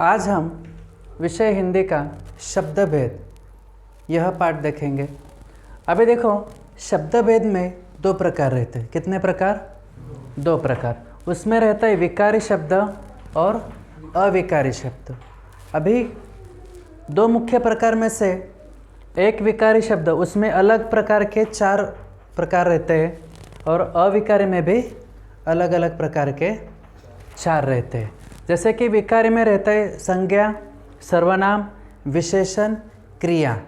आज हम विषय हिंदी का शब्द भेद यह पाठ देखेंगे। अभी देखो, शब्द भेद में दो प्रकार रहते हैं। कितने प्रकार? दो प्रकार। उसमें रहता है विकारी शब्द और अविकारी शब्द। अभी दो मुख्य प्रकार में से एक विकारी शब्द, उसमें अलग प्रकार के 4 प्रकार रहते हैं और अविकारी में भी अलग अलग प्रकार के 4 रहते हैं। जैसे कि विकारी में रहता है संज्ञा, सर्वनाम, विशेषण, क्रिया।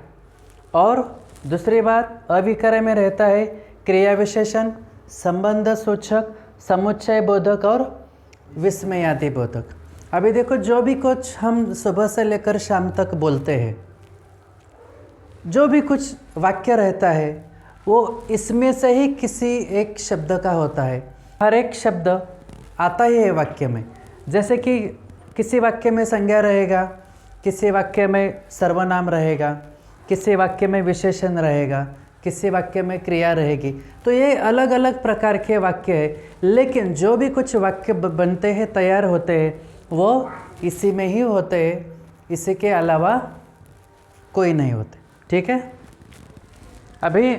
और दूसरी बात, अविकारी में रहता है क्रिया विशेषण, संबंध सूचक, समुच्चय बोधक और विस्मयादि बोधक। अभी देखो, जो भी कुछ हम सुबह से लेकर शाम तक बोलते हैं, जो भी कुछ वाक्य रहता है, वो इसमें से ही किसी एक शब्द का होता है। हर एक शब्द आता ही है वाक्य में। जैसे कि किसी वाक्य में संज्ञा रहेगा, किसी वाक्य में सर्वनाम रहेगा, किसी वाक्य में विशेषण रहेगा, किसी वाक्य में क्रिया रहेगी। तो ये अलग अलग प्रकार के वाक्य है, लेकिन जो भी कुछ वाक्य बनते हैं, तैयार होते हैं, वो इसी में ही होते हैं, इसी के अलावा कोई नहीं होते। ठीक है। अभी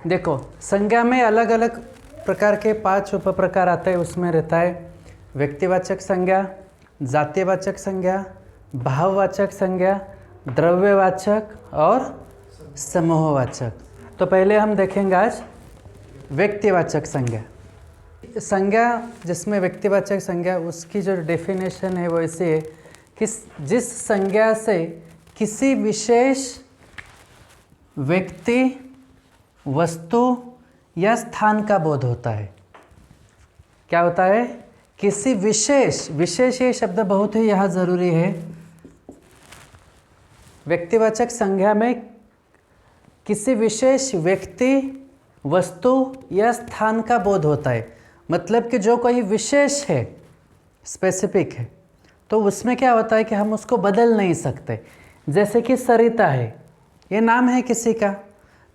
देखो, संज्ञा में अलग अलग प्रकार के 5 उप प्रकार आते हैं। उसमें रहता है व्यक्तिवाचक संज्ञा, जातिवाचक संज्ञा, भाववाचक संज्ञा, द्रव्यवाचक और समूहवाचक। तो पहले हम देखेंगे आज व्यक्तिवाचक संज्ञा। संज्ञा जिसमें व्यक्तिवाचक संज्ञा, उसकी जो डेफिनेशन है वो ऐसी है कि जिस संज्ञा से किसी विशेष व्यक्ति, वस्तु या स्थान का बोध होता है। क्या होता है? किसी विशेष ये शब्द बहुत ही यहाँ ज़रूरी है। व्यक्तिवाचक संज्ञा में किसी विशेष व्यक्ति, वस्तु या स्थान का बोध होता है। मतलब कि जो कोई विशेष है, स्पेसिफिक है, तो उसमें क्या होता है कि हम उसको बदल नहीं सकते। जैसे कि सरिता है, ये नाम है किसी का,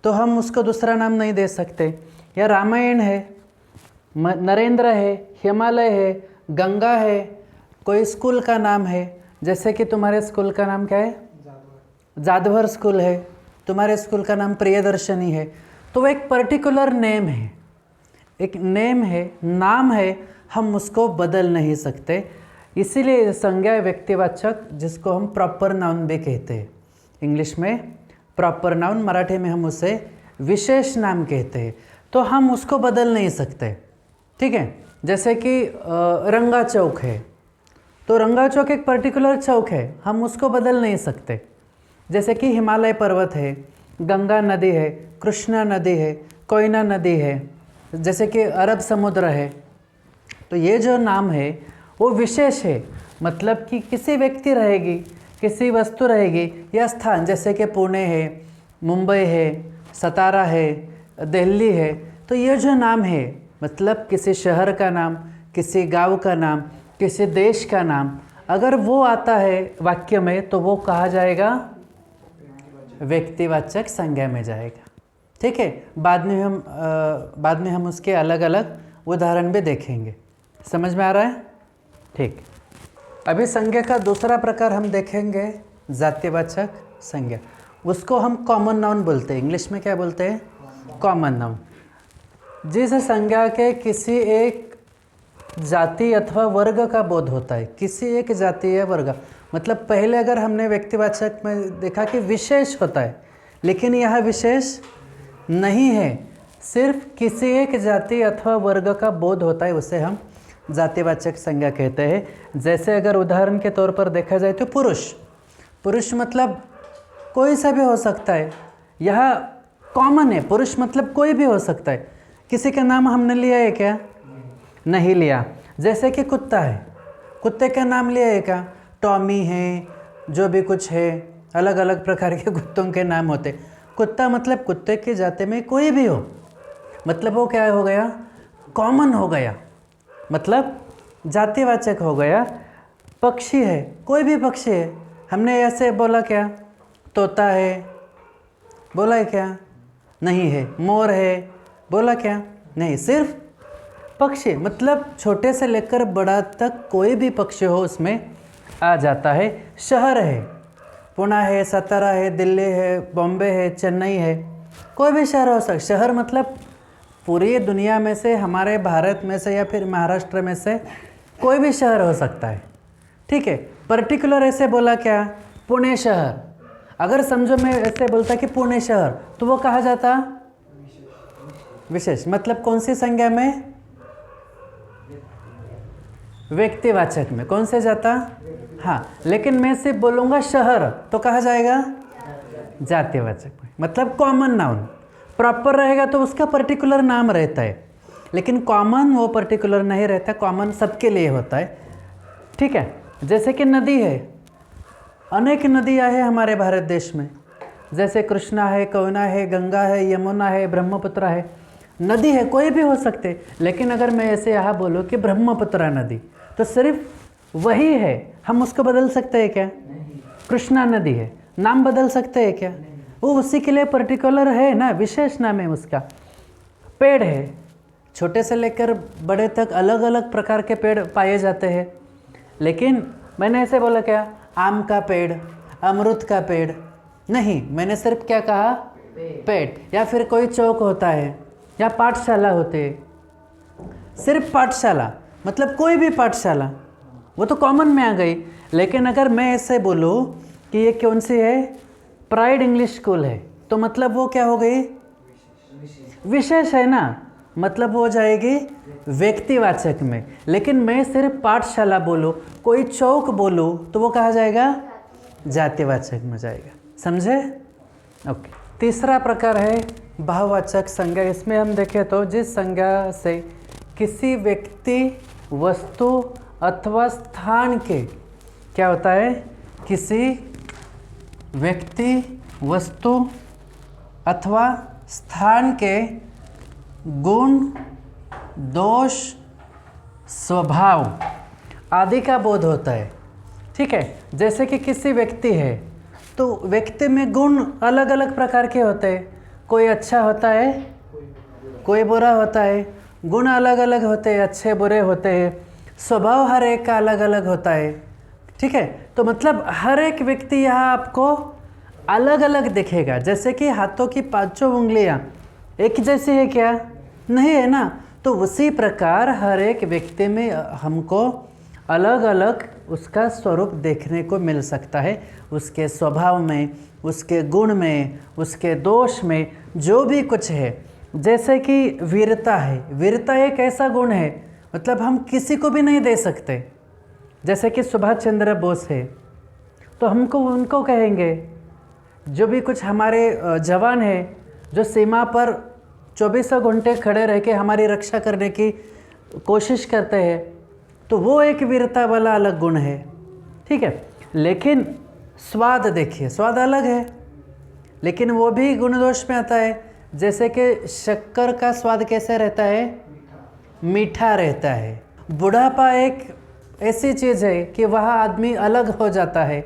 तो हम उसको दूसरा नाम नहीं दे सकते। या रामायण है, नरेंद्र है, हिमालय है, गंगा है, कोई स्कूल का नाम है। जैसे कि तुम्हारे स्कूल का नाम क्या है? जादवर स्कूल है, तुम्हारे स्कूल का नाम प्रियदर्शनी है। तो वो एक पर्टिकुलर नेम है, एक नेम है, नाम है, हम उसको बदल नहीं सकते। इसीलिए संज्ञा व्यक्तिवाचक, जिसको हम प्रॉपर नाउन भी कहते हैं। इंग्लिश में प्रॉपर नाउन, मराठी में हम उसे विशेष नाम कहते हैं। तो हम उसको बदल नहीं सकते। ठीक है। जैसे कि रंगा चौक है, तो रंगा चौक एक पर्टिकुलर चौक है, हम उसको बदल नहीं सकते। जैसे कि हिमालय पर्वत है, गंगा नदी है, कृष्णा नदी है, कोयना नदी है, जैसे कि अरब समुद्र है। तो ये जो नाम है वो विशेष है, मतलब कि किसी व्यक्ति रहेगी, किसी वस्तु रहेगी या स्थान, जैसे कि पुणे है, मुंबई है, सतारा है, दिल्ली है। तो ये जो नाम है, मतलब किसी शहर का नाम, किसी गांव का नाम, किसी देश का नाम, अगर वो आता है वाक्य में, तो वो कहा जाएगा व्यक्तिवाचक संज्ञा में जाएगा। ठीक है। बाद में हम उसके अलग अलग उदाहरण भी देखेंगे। समझ में आ रहा है? ठीक। अभी संज्ञा का दूसरा प्रकार हम देखेंगे, जातिवाचक संज्ञा। उसको हम कॉमन नाउन बोलते हैं। इंग्लिश में क्या बोलते हैं? Common noun. जिस संज्ञा के किसी एक जाति अथवा वर्ग का बोध होता है, किसी एक जाति या वर्ग। मतलब पहले अगर हमने व्यक्तिवाचक में देखा कि विशेष होता है, लेकिन यह विशेष नहीं है, सिर्फ किसी एक जाति अथवा वर्ग का बोध होता है, उसे हम जातिवाचक संज्ञा कहते हैं। जैसे अगर उदाहरण के तौर पर देखा जाए तो पुरुष मतलब कोई सा भी हो सकता है, यह कॉमन है। पुरुष मतलब कोई भी हो सकता है। किसी का नाम हमने लिया है क्या? नहीं लिया। जैसे कि कुत्ता है, कुत्ते का नाम लिया है क्या? टॉमी है, जो भी कुछ है, अलग अलग प्रकार के कुत्तों के नाम होते। कुत्ता मतलब कुत्ते की जाति में कोई भी हो, मतलब वो क्या हो गया? कॉमन हो गया, मतलब जातिवाचक हो गया। पक्षी है, कोई भी पक्षी है, हमने ऐसे बोला क्या? तोता है, बोला है क्या? नहीं है। मोर है, बोला क्या? नहीं। सिर्फ पक्षी, मतलब छोटे से लेकर बड़ा तक कोई भी पक्षी हो, उसमें आ जाता है। शहर है, पुणे है, सतारा है, दिल्ली है, बॉम्बे है, चेन्नई है, कोई भी शहर हो सकता। शहर मतलब पूरी दुनिया में से, हमारे भारत में से या फिर महाराष्ट्र में से कोई भी शहर हो सकता है, ठीक है। पर्टिकुलर ऐसे बोला क्या, पुणे शहर। अगर समझो मैं ऐसे बोलता कि पुणे शहर, तो वो कहा जाता विशेष, मतलब कौन सी संज्ञा में, व्यक्तिवाचक में। कौन से जाता, हाँ। लेकिन मैं सिर्फ बोलूँगा शहर तो कहा जाएगा जातिवाचक में, मतलब कॉमन नाउन। प्रॉपर रहेगा तो उसका पर्टिकुलर नाम रहता है, लेकिन कॉमन वो पर्टिकुलर नहीं रहता, कॉमन सबके लिए होता है, ठीक है। जैसे कि नदी है, अनेक नदियाँ हैं हमारे भारत देश में, जैसे कृष्णा है, कोयना है, गंगा है, यमुना है, ब्रह्मपुत्र है। नदी है, कोई भी हो सकते, लेकिन अगर मैं ऐसे यहाँ बोलूँ कि ब्रह्मपुत्र नदी, तो सिर्फ वही है, हम उसको बदल सकते हैं क्या? कृष्णा नदी है, नाम बदल सकते हैं क्या? वो उसी के लिए पर्टिकुलर है ना, विशेष नाम है उसका। पेड़ है, छोटे से लेकर बड़े तक अलग अलग प्रकार के पेड़ पाए जाते हैं, लेकिन मैंने ऐसे बोला क्या, आम का पेड़, अमरूद का पेड़ नहीं, मैंने सिर्फ क्या कहा, पेड़। या फिर कोई चौक होता है या पाठशाला होते है, सिर्फ पाठशाला मतलब कोई भी पाठशाला, वो तो कॉमन में आ गई। लेकिन अगर मैं ऐसे बोलूँ कि ये कौन सी है, प्राइड इंग्लिश स्कूल है, तो मतलब वो क्या हो गई, विशेष है ना, मतलब हो जाएगी व्यक्तिवाचक में। लेकिन मैं सिर्फ पाठशाला बोलूँ, कोई चौक बोलूँ, तो वो कहा जाएगा जातिवाचक में जाएगा, समझे? ओके। तीसरा प्रकार है भाववाचक संज्ञा। इसमें हम देखें तो जिस संज्ञा से किसी व्यक्ति, वस्तु अथवा स्थान के, क्या होता है, किसी व्यक्ति, वस्तु अथवा स्थान के गुण, दोष, स्वभाव आदि का बोध होता है, ठीक है। जैसे कि किसी व्यक्ति है, तो व्यक्ति में गुण अलग अलग प्रकार के होते हैं, कोई अच्छा होता है, कोई बुरा होता है, गुण अलग अलग होते हैं, अच्छे बुरे होते हैं, स्वभाव हर एक का अलग अलग होता है, ठीक है। तो मतलब हर एक व्यक्ति यहाँ आपको अलग अलग दिखेगा। जैसे कि हाथों की पांचों उंगलियाँ एक जैसी है क्या, नहीं है ना, तो उसी प्रकार हर एक व्यक्ति में हमको अलग अलग उसका स्वरूप देखने को मिल सकता है, उसके स्वभाव में, उसके गुण में, उसके दोष में, जो भी कुछ है। जैसे कि वीरता है, वीरता एक ऐसा गुण है, मतलब हम किसी को भी नहीं दे सकते। जैसे कि सुभाष चंद्र बोस है, तो हमको उनको कहेंगे, जो भी कुछ हमारे जवान है जो सीमा पर 24 घंटे खड़े रह के हमारी रक्षा करने की कोशिश करते हैं, तो वो एक वीरता वाला अलग गुण है, ठीक है। लेकिन स्वाद देखिए, स्वाद अलग है, लेकिन वो भी गुण दोष में आता है। जैसे कि शक्कर का स्वाद कैसे रहता है, मीठा रहता है। बुढ़ापा एक ऐसी चीज़ है कि वह आदमी अलग हो जाता है।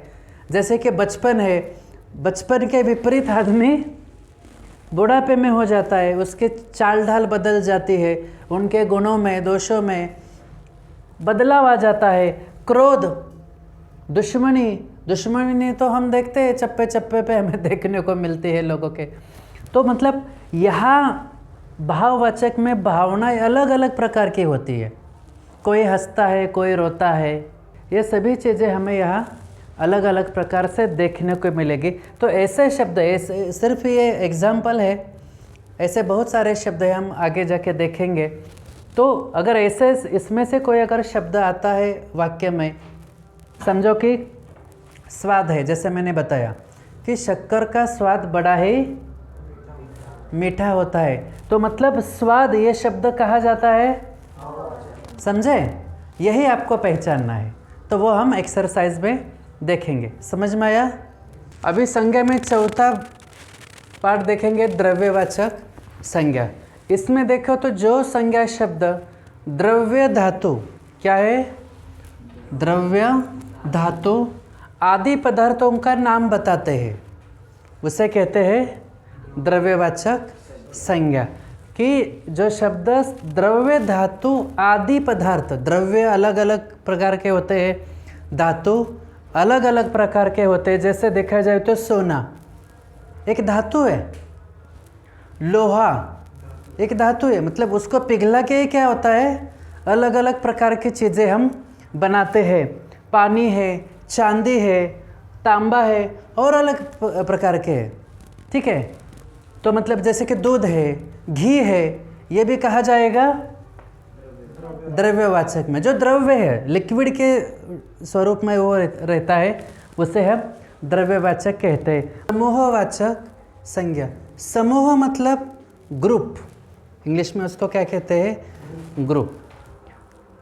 जैसे कि बचपन है, बचपन के विपरीत आदमी बुढ़ापे में हो जाता है, उसके चाल ढाल बदल जाती है, उनके गुणों में, दोषों में बदलाव आ जाता है। क्रोध, दुश्मनी तो हम देखते हैं, चप्पे चप्पे पे हमें देखने को मिलती है लोगों के। तो मतलब यहाँ भाववाचक में भावनाएं अलग अलग प्रकार की होती है, कोई हंसता है, कोई रोता है, ये सभी चीज़ें हमें यहाँ अलग अलग प्रकार से देखने को मिलेगी। तो ऐसे शब्द, ऐसे सिर्फ ये एग्जाम्पल है, ऐसे बहुत सारे शब्द हैं, हम आगे जाके देखेंगे। तो अगर ऐसे इसमें से कोई अगर शब्द आता है वाक्य में, समझो कि स्वाद है, जैसे मैंने बताया कि शक्कर का स्वाद बड़ा ही मीठा होता है, तो मतलब स्वाद ये शब्द कहा जाता है, समझे? यही आपको पहचानना है, तो वो हम एक्सरसाइज में देखेंगे। समझ में आया? अभी संज्ञा में चौथा पार्ट देखेंगे, द्रव्यवाचक संज्ञा। इसमें देखो तो जो संज्ञा शब्द द्रव्य धातु, क्या है, द्रव्य धातु आदि पदार्थों का नाम बताते हैं, उसे कहते हैं द्रव्यवाचक संज्ञा। कि जो शब्द द्रव्य धातु आदि पदार्थ, द्रव्य अलग अलग प्रकार के होते हैं, धातु अलग अलग प्रकार के होते हैं। जैसे देखा जाए तो सोना एक धातु है, लोहा एक धातु है, मतलब उसको पिघला के क्या होता है, अलग अलग प्रकार की चीज़ें हम बनाते हैं। पानी है, चांदी है, तांबा है और अलग प्रकार के हैं। ठीक है, तो मतलब जैसे कि दूध है, घी है, ये भी कहा जाएगा द्रव्यवाचक में। जो द्रव्य है, लिक्विड के स्वरूप में वो रहता है, उसे हम द्रव्यवाचक कहते हैं। समूहवाचक संज्ञा, समूह मतलब ग्रुप, इंग्लिश में उसको क्या कहते हैं, ग्रुप।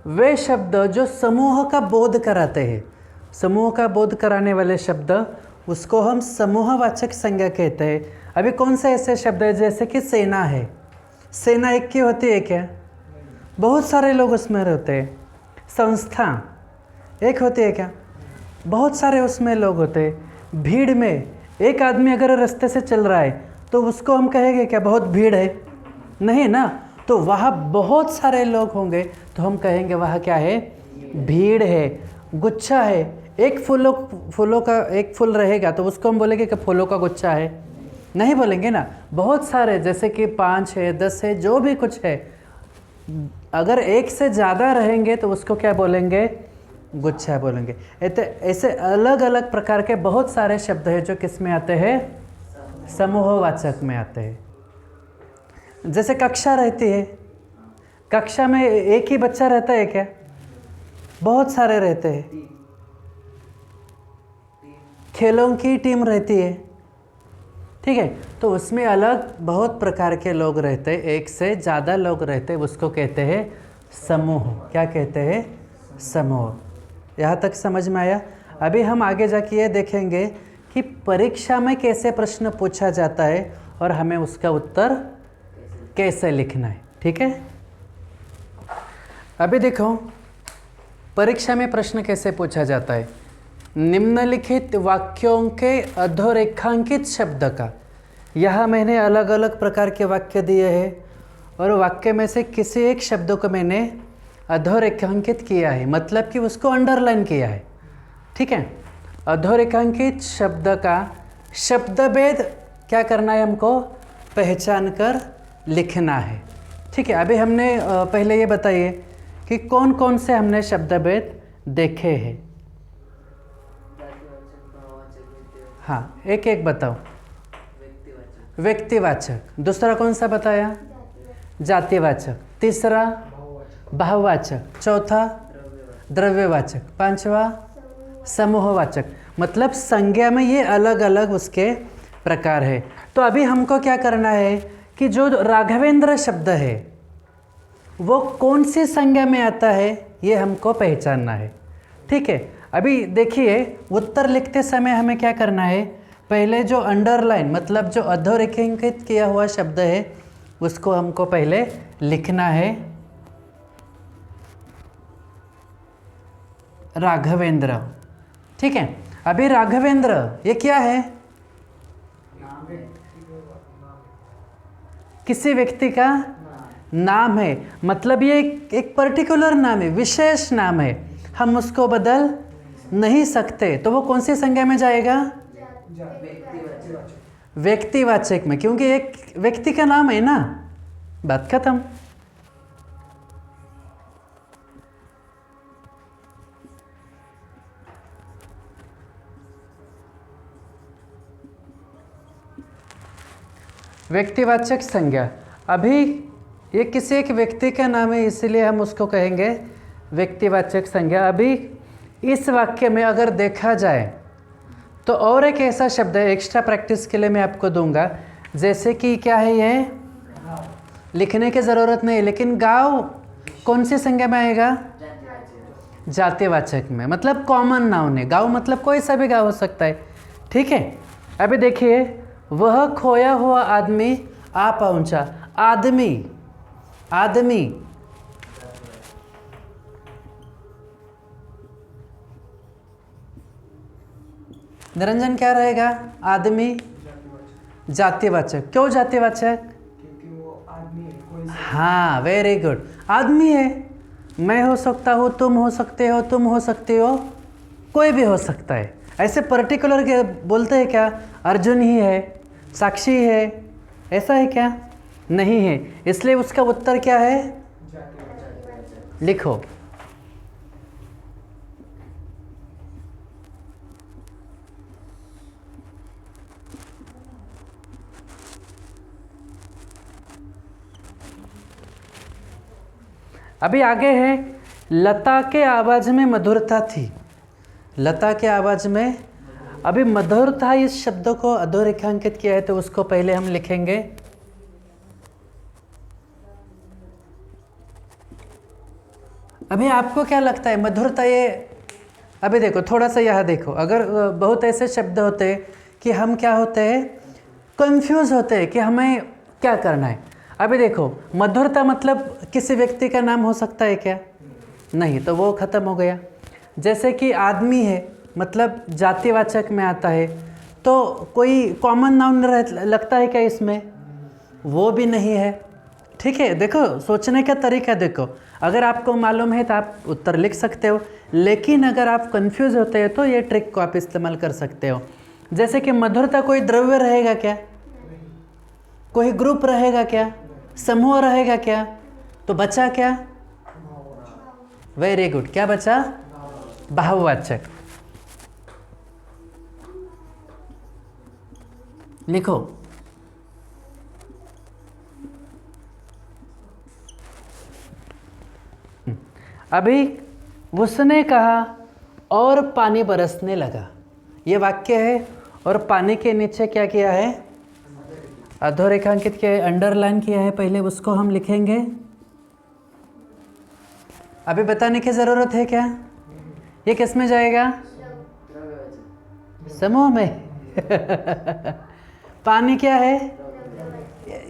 वे शब्द जो समूह का बोध कराते हैं, समूह का बोध कराने वाले शब्द, उसको हम समूहवाचक संज्ञा कहते हैं। अभी कौन से ऐसे शब्द है, जैसे कि सेना है, सेना एक की होती है क्या, बहुत सारे लोग उसमें रहते हैं। संस्था एक होती है क्या, बहुत सारे उसमें लोग होते हैं। भीड़ में एक आदमी अगर रास्ते से चल रहा है तो उसको हम कहेंगे क्या, बहुत भीड़ है, नहीं ना, तो वहाँ बहुत सारे लोग होंगे तो हम कहेंगे वहाँ क्या है, भीड़ है। गुच्छा है, एक फूलों का एक फूल रहेगा तो उसको हम बोलेंगे कि फूलों का गुच्छा है, नहीं बोलेंगे ना। बहुत सारे, जैसे कि 5 है, 10 है, जो भी कुछ है, अगर एक से ज़्यादा रहेंगे तो उसको क्या बोलेंगे, गुच्छा बोलेंगे। ऐसे अलग अलग प्रकार के बहुत सारे शब्द हैं जो किस में आते हैं, समूहवाचक में आते हैं। जैसे कक्षा रहती है, कक्षा में एक ही बच्चा रहता है क्या, बहुत सारे रहते हैं। खेलों की टीम रहती है, ठीक है, तो उसमें अलग बहुत प्रकार के लोग रहते हैं, एक से ज़्यादा लोग रहते हैं, उसको कहते हैं समूह। क्या कहते हैं, समूह। यहाँ तक समझ में आया। अभी हम आगे जाके ये देखेंगे कि परीक्षा में कैसे प्रश्न पूछा जाता है और हमें उसका उत्तर कैसे लिखना है। ठीक है, अभी देखो परीक्षा में प्रश्न कैसे पूछा जाता है। निम्नलिखित वाक्यों के अधोरेखांकित शब्द का, यहाँ मैंने अलग अलग प्रकार के वाक्य दिए हैं और वाक्य में से किसी एक शब्द को मैंने अधोरेखांकित किया है, मतलब कि उसको अंडरलाइन किया है। ठीक है, अधोरेखांकित शब्द का शब्दभेद क्या करना है, हमको पहचान कर लिखना है। ठीक है, अभी हमने पहले ये बताइए कि कौन कौन से हमने शब्दभेद देखे हैं। हाँ, एक एक बताओ। व्यक्तिवाचक, दूसरा कौन सा बताया, जातिवाचक, तीसरा बहुवाचक, चौथा द्रव्यवाचक, पांचवा समूहवाचक। मतलब संज्ञा में ये अलग अलग उसके प्रकार है। तो अभी हमको क्या करना है कि जो राघवेंद्र शब्द है वो कौन सी संज्ञा में आता है, ये हमको पहचानना है। ठीक है, अभी देखिए उत्तर लिखते समय हमें क्या करना है, पहले जो अंडरलाइन मतलब जो अधोरेखांकित किया हुआ शब्द है उसको हमको पहले लिखना है। राघवेंद्र, ठीक है, अभी राघवेंद्र ये क्या है, किसी व्यक्ति का नाम है, मतलब ये एक पर्टिकुलर नाम है, विशेष नाम है, हम उसको बदल नहीं सकते। तो वो कौन सी संज्ञा में जाएगा, व्यक्तिवाचक में, क्योंकि एक व्यक्ति का नाम है ना, बात खत्म। व्यक्तिवाचक संज्ञा, अभी ये किसी एक व्यक्ति का नाम है इसलिए हम उसको कहेंगे व्यक्तिवाचक संज्ञा। अभी इस वाक्य में अगर देखा जाए तो और एक ऐसा शब्द है, एक्स्ट्रा प्रैक्टिस के लिए मैं आपको दूंगा, जैसे कि क्या है, ये लिखने की ज़रूरत नहीं, लेकिन गांव कौन सी संज्ञा में आएगा, जातिवाचक में, मतलब कॉमन नाउन है। गांव मतलब कोई सा भी गांव हो सकता है। ठीक है, अभी देखिए, वह खोया हुआ आदमी आ पहुंचा, आदमी, आदमी, निरंजन क्या रहेगा, आदमी जातिवाचक। क्यों जातिवाचक, क्योंकि वो आदमी है, कोई हाँ, वेरी गुड, आदमी है। मैं हो सकता हूँ, तुम हो सकते हो, तुम हो सकते हो, कोई भी हो सकता है। ऐसे पर्टिकुलर के बोलते हैं क्या अर्जुन ही है, साक्षी है, ऐसा है क्या? नहीं है। इसलिए उसका उत्तर क्या है? लिखो। अभी आगे है, लता के आवाज में मधुरता थी। लता के आवाज में, अभी मधुरता इस शब्द को अधोरेखांकित किया है तो उसको पहले हम लिखेंगे। अभी आपको क्या लगता है मधुरता ये, अभी देखो थोड़ा सा यहाँ देखो, अगर बहुत ऐसे शब्द होते हैं कि हम क्या होते हैं, कंफ्यूज होते हैं कि हमें क्या करना है। अभी देखो मधुरता मतलब किसी व्यक्ति का नाम हो सकता है क्या? नहीं, तो वो खत्म हो गया। जैसे कि आदमी है मतलब जातिवाचक में आता है, तो कोई कॉमन नाउन लगता है क्या इसमें? वो भी नहीं है। ठीक है, देखो सोचने का तरीका देखो, अगर आपको मालूम है तो आप उत्तर लिख सकते हो, लेकिन अगर आप कंफ्यूज होते हैं तो ये ट्रिक को आप इस्तेमाल कर सकते हो। जैसे कि मधुरता कोई द्रव्य रहेगा क्या? कोई ग्रुप रहेगा क्या? समूह रहेगा क्या? तो बचा क्या? वेरी गुड, क्या बचा? भाववाचक। लिखो। अभी उसने कहा और पानी बरसने लगा, ये वाक्य है, और पानी के नीचे क्या किया है? अधोरेखांकित किया है, अंडरलाइन किया है, पहले उसको हम लिखेंगे। अभी बताने की ज़रूरत है क्या? ये किस में जाएगा? समूह में। पानी क्या है?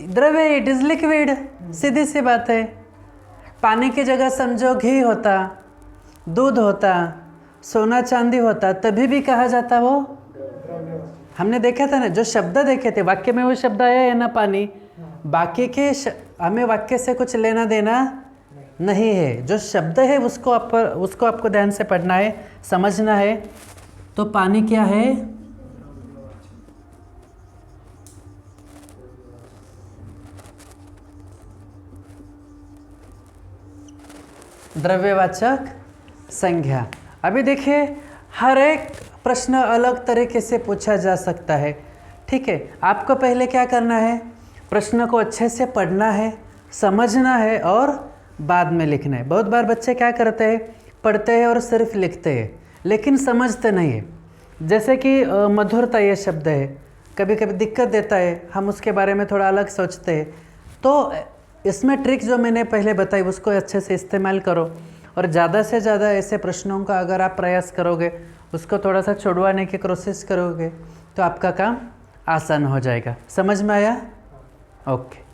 द्रव्य, इट इज लिक्विड, सीधी सी बात है। पानी की जगह समझो घी होता, दूध होता, सोना चांदी होता, तभी भी कहा जाता वो। हमने देखा था ना, जो शब्द देखे थे वाक्य में वो शब्द आया है ना पानी, बाकी के हमें वाक्य से कुछ लेना देना नहीं है। जो शब्द है उसको आपको ध्यान से पढ़ना है, समझना है। तो पानी क्या है? द्रव्यवाचक संज्ञा। अभी देखिए हर एक प्रश्न अलग तरीके से पूछा जा सकता है। ठीक है, आपको पहले क्या करना है? प्रश्न को अच्छे से पढ़ना है, समझना है और बाद में लिखना है। बहुत बार बच्चे क्या करते हैं, पढ़ते हैं और सिर्फ लिखते हैं लेकिन समझते नहीं है। जैसे कि मधुरता ये शब्द है, कभी कभी दिक्कत देता है, हम उसके बारे में थोड़ा अलग सोचते हैं। तो इसमें ट्रिक जो मैंने पहले बताई उसको अच्छे से इस्तेमाल करो, और ज़्यादा से ज़्यादा ऐसे प्रश्नों का अगर आप प्रयास करोगे, उसको थोड़ा सा छुड़वाने की कोशिश करोगे, तो आपका काम आसान हो जाएगा। समझ में आया? ओके।